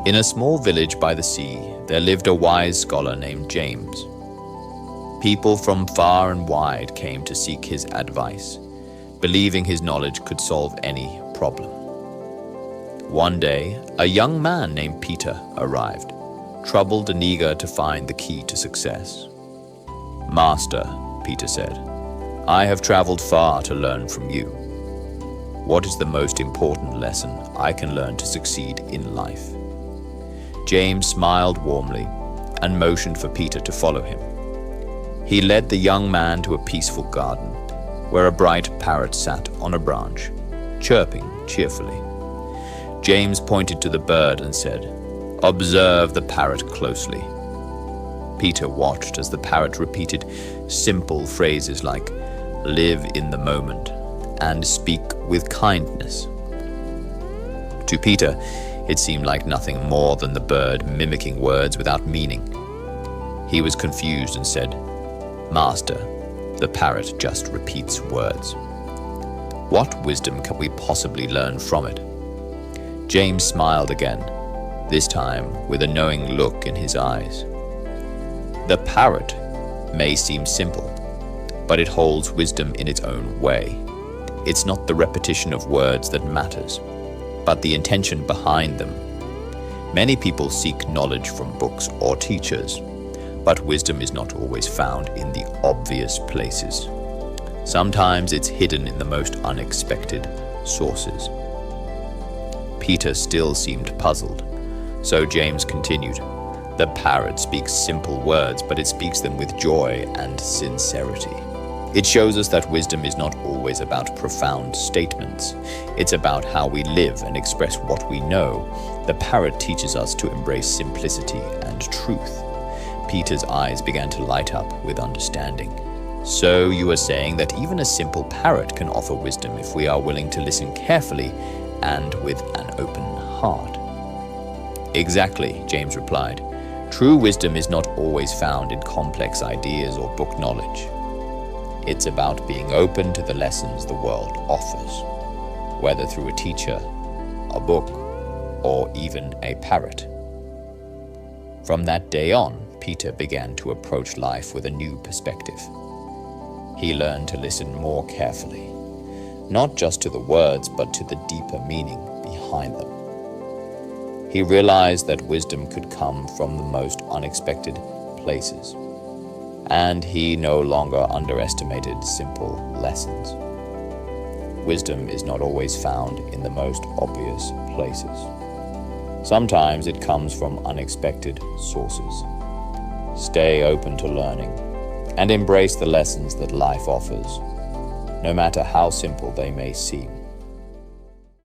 In a small village by the sea, there lived a wise scholar named James. People from far and wide came to seek his advice, believing his knowledge could solve any problem. One day, a young man named Peter arrived, troubled and eager to find the key to success. "Master," Peter said, "I have traveled far to learn from you. What is the most important lesson I can learn to succeed in life?" James smiled warmly and motioned for Peter to follow him. He led the young man to a peaceful garden, where a bright parrot sat on a branch, chirping cheerfully. James pointed to the bird and said, "Observe the parrot closely." Peter watched as the parrot repeated simple phrases like, "Live in the moment," and "Speak with kindness." To Peter, it seemed like nothing more than the bird mimicking words without meaning. He was confused and said, "Master, the parrot just repeats words. What wisdom can we possibly learn from it?" James smiled again, this time with a knowing look in his eyes. The parrot may seem simple, but it holds wisdom in its own way. It's not the repetition of words that matters, but the intention behind them. Many people seek knowledge from books or teachers, but wisdom is not always found in the obvious places. Sometimes it's hidden in the most unexpected sources. Peter still seemed puzzled, so James continued, "The parrot speaks simple words, but it speaks them with joy and sincerity. It shows us that wisdom is not always about profound statements. It's about how we live and express what we know. The parrot teaches us to embrace simplicity and truth." Peter's eyes began to light up with understanding. "So you are saying that even a simple parrot can offer wisdom if we are willing to listen carefully and with an open heart." "Exactly," James replied. "True wisdom is not always found in complex ideas or book knowledge. It's about being open to the lessons the world offers, whether through a teacher, a book, or even a parrot." From that day on, Peter began to approach life with a new perspective. He learned to listen more carefully, not just to the words, but to the deeper meaning behind them. He realized that wisdom could come from the most unexpected places, and he no longer underestimated simple lessons. Wisdom is not always found in the most obvious places. Sometimes it comes from unexpected sources. Stay open to learning and embrace the lessons that life offers, no matter how simple they may seem.